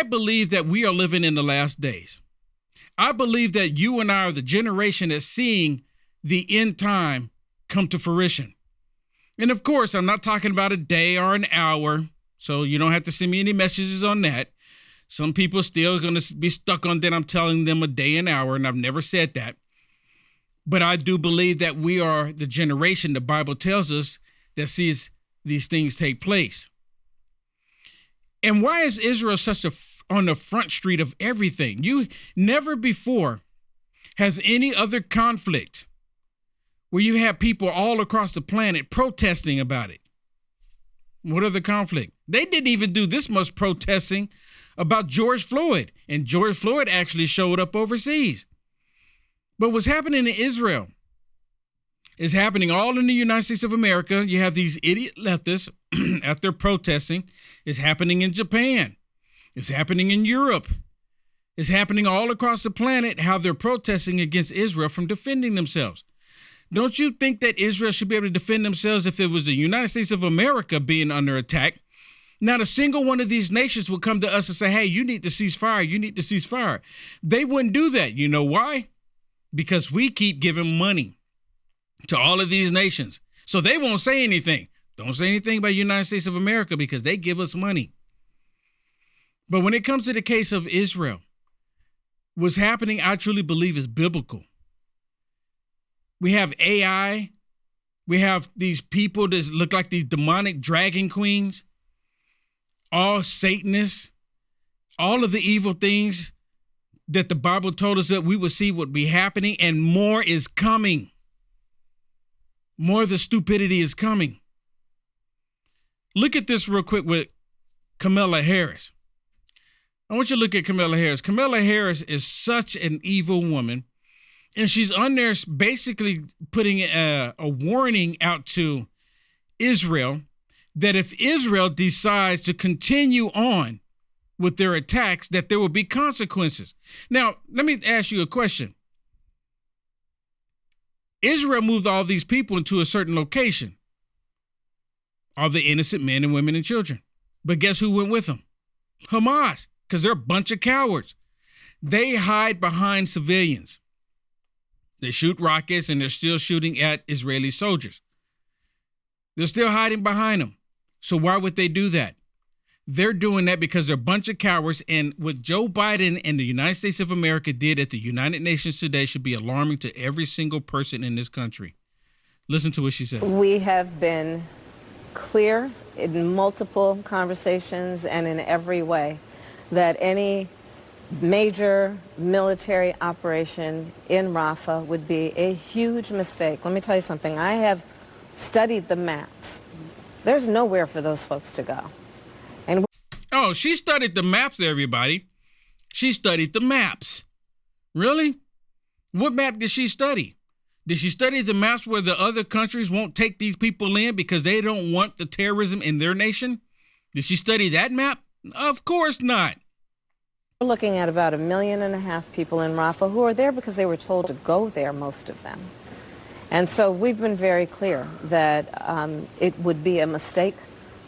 I believe that we are living in the last days. I believe that you and I are the generation that's seeing the end time come to fruition. And of course, I'm not talking about a day or an hour, so you don't have to send me any messages on that. Some people are still going to be stuck on that I'm telling them a day and hour, and I've never said that. But I do believe that we are the generation the Bible tells us that sees these things take place. And why is Israel such on the front street of everything? You never before has any other conflict where you have people all across the planet protesting about it. What other conflict? They didn't even do this much protesting about George Floyd, and George Floyd actually showed up overseas. But what's happening in Israel is happening all in the United States of America. You have these idiot leftists out there protesting. It's happening in Japan. It's happening in Europe. It's happening all across the planet, how they're protesting against Israel from defending themselves. Don't you think that Israel should be able to defend themselves if it was the United States of America being under attack? Not a single one of these nations would come to us and say, hey, you need to cease fire. You need to cease fire. They wouldn't do that. You know why? Because we keep giving money to all of these nations. So they won't say anything. Don't say anything about the United States of America because they give us money. But when it comes to the case of Israel, what's happening, I truly believe, is biblical. We have AI. We have these people that look like these demonic dragon queens, all Satanists, all of the evil things that the Bible told us that we would see would be happening, and more is coming. More of the stupidity is coming. Look at this real quick with Kamala Harris. I want you to look at Kamala Harris. Kamala Harris is such an evil woman, and she's on there basically putting a warning out to Israel that if Israel decides to continue on with their attacks, that there will be consequences. Now, let me ask you a question. Israel moved all these people into a certain location, all the innocent men and women and children. But guess who went with them? Hamas, because they're a bunch of cowards. They hide behind civilians. They shoot rockets, and they're still shooting at Israeli soldiers. They're still hiding behind them. So why would they do that? They're doing that because they're a bunch of cowards. And what Joe Biden and the United States of America did at the United Nations today should be alarming to every single person in this country. Listen to what she said. We have been clear in multiple conversations and in every way that any major military operation in Rafah would be a huge mistake. Let me tell you something. I have studied the maps. There's nowhere for those folks to go. And oh, she studied the maps, everybody. She studied the maps. Really? What map did she study? Did she study the maps where the other countries won't take these people in because they don't want the terrorism in their nation? Did she study that map? Of course not. we're looking at about 1.5 million people in Rafah who are there because they were told to go there, most of them. And so we've been very clear that it would be a mistake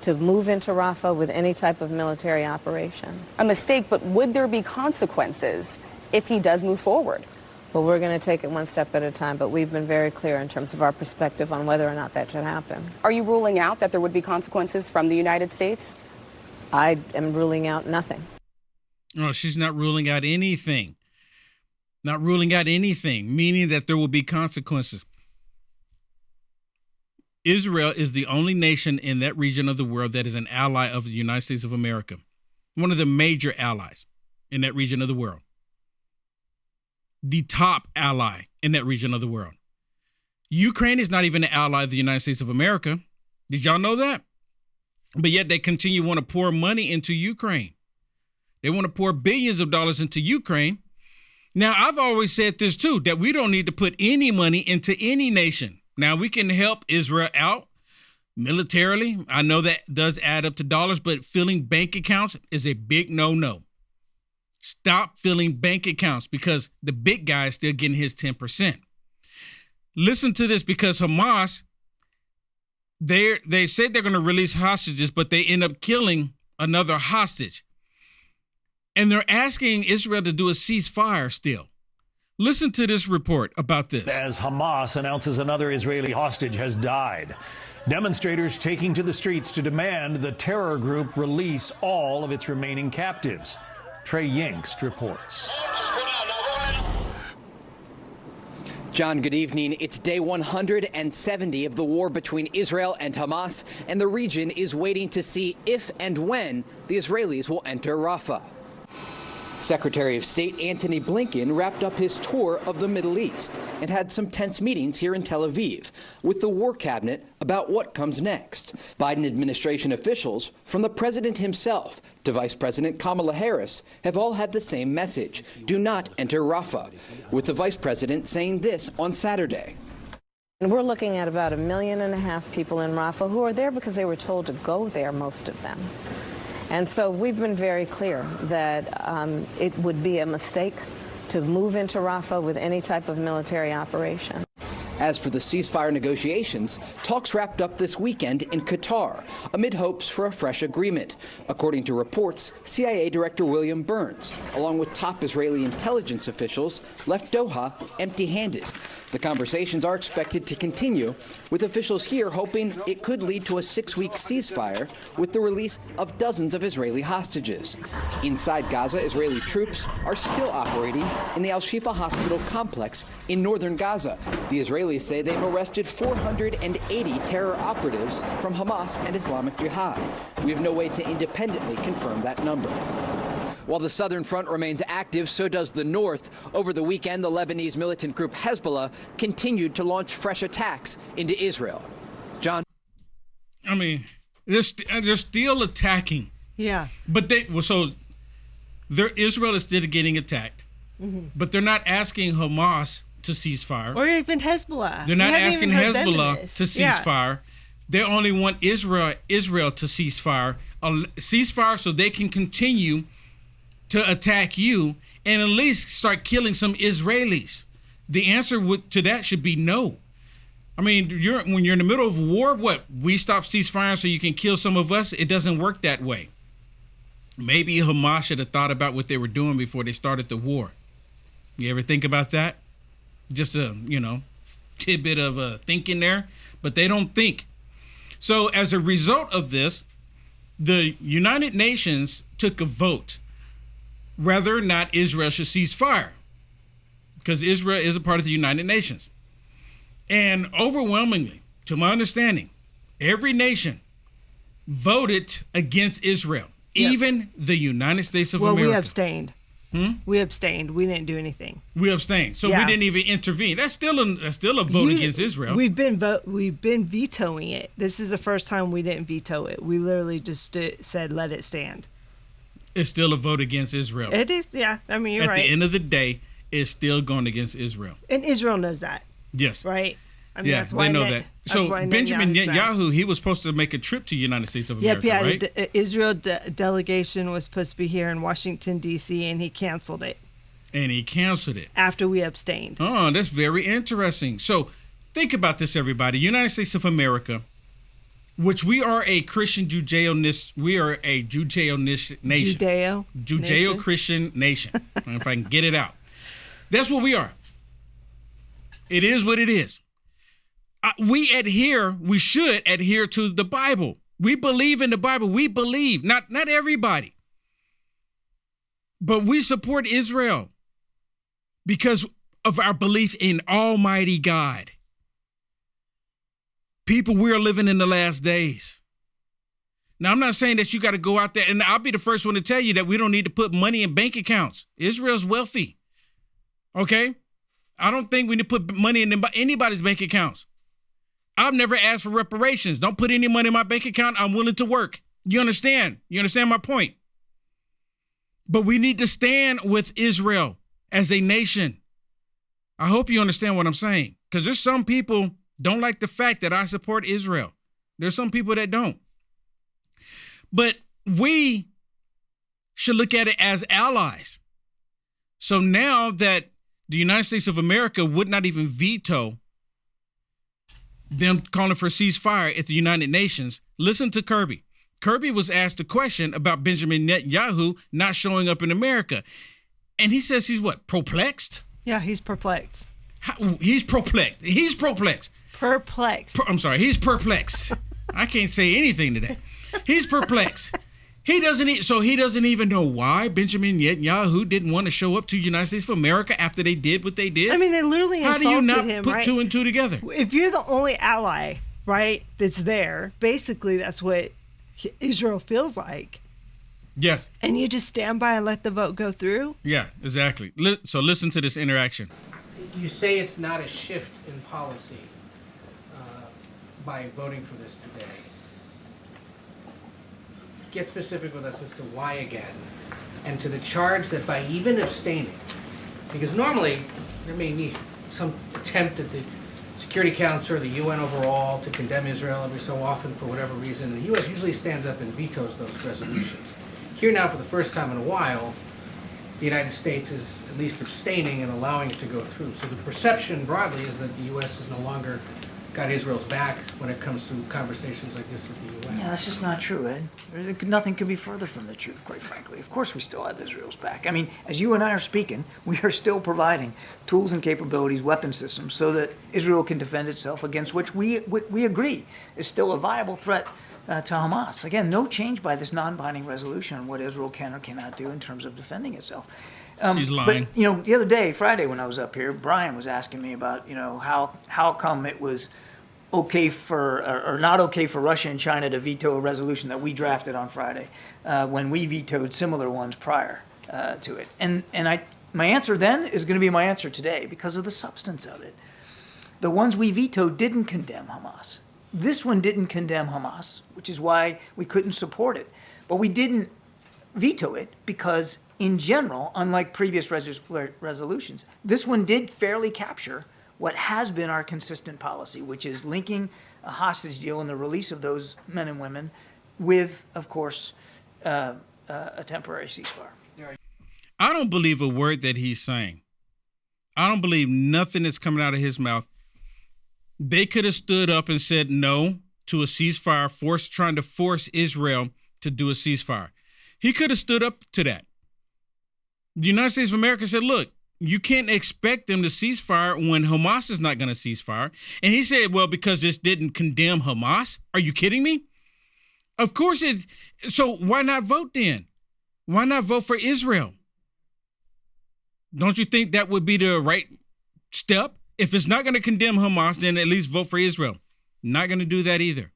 to move into Rafah with any type of military operation. A mistake, but would there be consequences if he does move forward? Well, we're going to take it one step at a time, but we've been very clear in terms of our perspective on whether or not that should happen. Are you ruling out that there would be consequences from the United States? I am ruling out nothing. No, she's not ruling out anything. Not ruling out anything, meaning that there will be consequences. Israel is the only nation in that region of the world that is an ally of the United States of America. One of the major allies in that region of the world. The top ally in that region of the world. Ukraine is not even an ally of the United States of America. Did y'all know that? But yet they continue to want to pour money into Ukraine. They want to pour billions of dollars into Ukraine. Now, I've always said this too, that we don't need to put any money into any nation. Now, we can help Israel out militarily. I know that does add up to dollars, but filling bank accounts is a big no-no. Stop filling bank accounts because the big guy is still getting his 10%. Listen to this, because Hamas, they said they're going to release hostages, but they end up killing another hostage. And they're asking Israel to do a ceasefire still. Listen to this report about this. As Hamas announces another Israeli hostage has died. Demonstrators taking to the streets to demand the terror group release all of its remaining captives. Trey Yingst reports. John, good evening. It's day 170 of the war between Israel and Hamas, and the region is waiting to see if and when the Israelis will enter Rafah. Secretary of State Antony Blinken wrapped up his tour of the Middle East and had some tense meetings here in Tel Aviv with the War Cabinet about what comes next. Biden administration officials, from the president himself to Vice President Kamala Harris, have all had the same message: do not enter Rafah, with the vice president saying this on Saturday. And we're looking at about 1.5 million people in Rafah who are there because they were told to go there, most of them. And so we've been very clear that it would be a mistake to move into Rafah with any type of military operation. As for the ceasefire negotiations, talks wrapped up this weekend in Qatar amid hopes for a fresh agreement. According to reports, CIA Director William Burns, along with top Israeli intelligence officials, left Doha empty-handed. The conversations are expected to continue, with officials here hoping it could lead to a 6-week ceasefire with the release of dozens of Israeli hostages. Inside Gaza, Israeli troops are still operating in the Al-Shifa hospital complex in northern Gaza. The Israelis say they've arrested 480 terror operatives from Hamas and Islamic Jihad. We have no way to independently confirm that number. While the southern front remains active, so does the north. Over the weekend, the Lebanese militant group Hezbollah continued to launch fresh attacks into Israel. John? I mean, they're still attacking. Yeah. But Israel is still getting attacked. Mm-hmm. But they're not asking Hamas to cease fire. Or even Hezbollah. They're not asking Hezbollah to cease fire. They only want Israel to cease fire. Cease fire so they can continue to attack you and at least start killing some Israelis. The answer to that should be no. I mean, when you're in the middle of war, we stop ceasefire so you can kill some of us? It doesn't work that way. Maybe Hamas should have thought about what they were doing before they started the war. You ever think about that? Just a, tidbit of thinking there, but they don't think. So as a result of this, the United Nations took a vote whether or not Israel should cease fire, because Israel is a part of the United Nations. And overwhelmingly, to my understanding, every nation voted against Israel, even the United States of America. Well, we abstained. We abstained. We didn't do anything. We abstained. So we didn't even intervene. That's still a vote against Israel. We've been vetoing it. This is the first time we didn't veto it. We literally just said, let it stand. It's still a vote against Israel. It is, yeah. I mean, you're right. At the end of the day, it's still going against Israel. And Israel knows that. Yes. Right? I mean, that's why they know that. So Benjamin Netanyahu, he was supposed to make a trip to the United States of America, right? Israel delegation was supposed to be here in Washington, D.C., and he canceled it. After we abstained. Oh, that's very interesting. So think about this, everybody. United States of America, which we are a Christian Judeo-Christian nation. If I can get it out. That's what we are. It is what it is. We should adhere to the Bible. We believe in the Bible. We believe, not everybody, but we support Israel because of our belief in Almighty God. People, we are living in the last days. Now, I'm not saying that you got to go out there, and I'll be the first one to tell you that we don't need to put money in bank accounts. Israel's wealthy, okay? I don't think we need to put money in anybody's bank accounts. I've never asked for reparations. Don't put any money in my bank account. I'm willing to work. You understand? You understand my point? But we need to stand with Israel as a nation. I hope you understand what I'm saying, because there's some people don't like the fact that I support Israel. There's some people that don't. But we should look at it as allies. So now that the United States of America would not even veto them calling for a ceasefire at the United Nations, listen to Kirby. Kirby was asked a question about Benjamin Netanyahu not showing up in America. And he says he's what, perplexed? Yeah, he's perplexed. He's perplexed. He's perplexed. Perplexed. I'm sorry, he's perplexed. I can't say anything today. He's perplexed. He doesn't even know why Benjamin Netanyahu didn't want to show up to the United States of America after they did what they did. I mean, they literally insulted him, How do you not put right? two and two together? If you're the only ally, right, that's there, basically that's what Israel feels like. Yes. And you just stand by and let the vote go through? Yeah, exactly. So listen to this interaction. You say it's not a shift in policy by voting for this today. Get specific with us as to why again, and to the charge that by even abstaining, because normally there may be some attempt at the Security Council or the UN overall to condemn Israel every so often for whatever reason. The U.S. usually stands up and vetoes those resolutions. Here now, for the first time in a while, the United States is at least abstaining and allowing it to go through. So the perception broadly is that the U.S. has no longer got Israel's back when it comes to conversations like this with the UN. Yeah, that's just not true, Ed. Nothing could be further from the truth, quite frankly. Of course we still have Israel's back. I mean, as you and I are speaking, we are still providing tools and capabilities, weapon systems, so that Israel can defend itself against which we agree is still a viable threat to Hamas. Again, no change by this non-binding resolution on what Israel can or cannot do in terms of defending itself. He's lying. But, the other day, Friday, when I was up here, Brian was asking me about, how come it was okay or not okay for Russia and China to veto a resolution that we drafted on Friday when we vetoed similar ones prior to it. And my answer then is going to be my answer today because of the substance of it. The ones we vetoed didn't condemn Hamas. This one didn't condemn Hamas, which is why we couldn't support it. But we didn't veto it because, in general, unlike previous resolutions, this one did fairly capture what has been our consistent policy, which is linking a hostage deal and the release of those men and women with, of course, a temporary ceasefire. I don't believe a word that he's saying. I don't believe nothing that's coming out of his mouth. They could have stood up and said no to a ceasefire, trying to force Israel to do a ceasefire. He could have stood up to that. The United States of America said, look, you can't expect them to ceasefire when Hamas is not going to ceasefire. And he said, well, because this didn't condemn Hamas. Are you kidding me? Of course it. So why not vote then? Why not vote for Israel? Don't you think that would be the right step? If it's not going to condemn Hamas, then at least vote for Israel. Not going to do that either.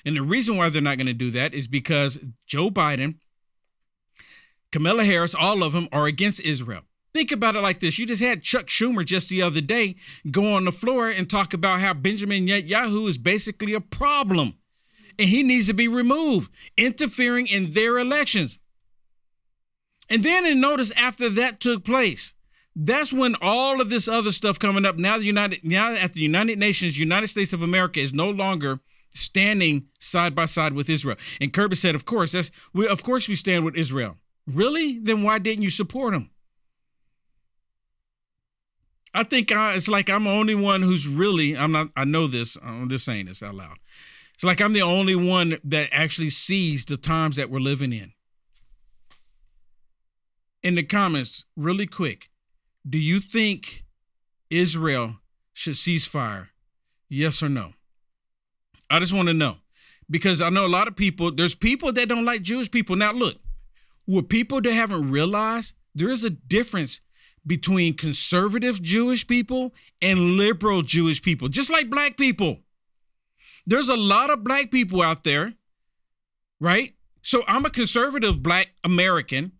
And the reason why they're not going to do that is because Joe Biden, Kamala Harris, all of them are against Israel. Think about it like this. You just had Chuck Schumer just the other day go on the floor and talk about how Benjamin Netanyahu is basically a problem and he needs to be removed, interfering in their elections. And notice after that took place, that's when all of this other stuff coming up. Now at the United Nations, United States of America is no longer standing side by side with Israel. And Kirby said, of course we stand with Israel. Really? Then why didn't you support them? I think it's like I'm the only one who's really, I know this, I'm just saying this out loud. It's like I'm the only one that actually sees the times that we're living in. In the comments, really quick, do you think Israel should cease fire? Yes or no? I just want to know, because I know a lot of people, there's people that don't like Jewish people. Now, look, what people that haven't realized, there is a difference between conservative Jewish people and liberal Jewish people, just like black people. There's a lot of black people out there, right? So I'm a conservative black American,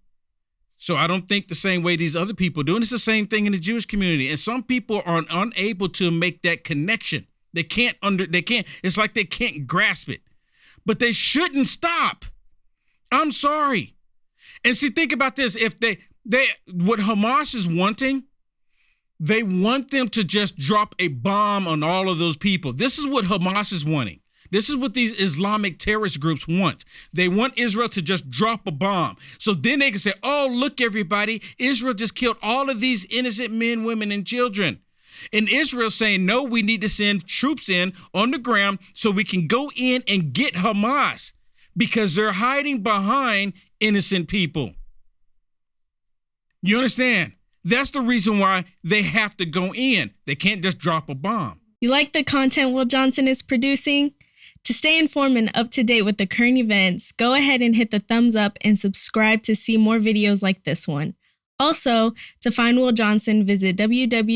so I don't think the same way these other people do. And it's the same thing in the Jewish community. And some people are unable to make that connection. They can't, it's like they can't grasp it. But they shouldn't stop. I'm sorry. And see, think about this. If what Hamas is wanting, they want them to just drop a bomb on all of those people. This is what Hamas is wanting. This is what these Islamic terrorist groups want. They want Israel to just drop a bomb. So then they can say, oh, look, everybody, Israel just killed all of these innocent men, women, and children. And Israel saying, no, we need to send troops in on the ground so we can go in and get Hamas. because they're hiding behind innocent people. You understand? That's the reason why they have to go in. They can't just drop a bomb. You like the content Will Johnson is producing? To stay informed and up to date with the current events, go ahead and hit the thumbs up and subscribe to see more videos like this one. Also, to find Will Johnson, visit www.uaf.media.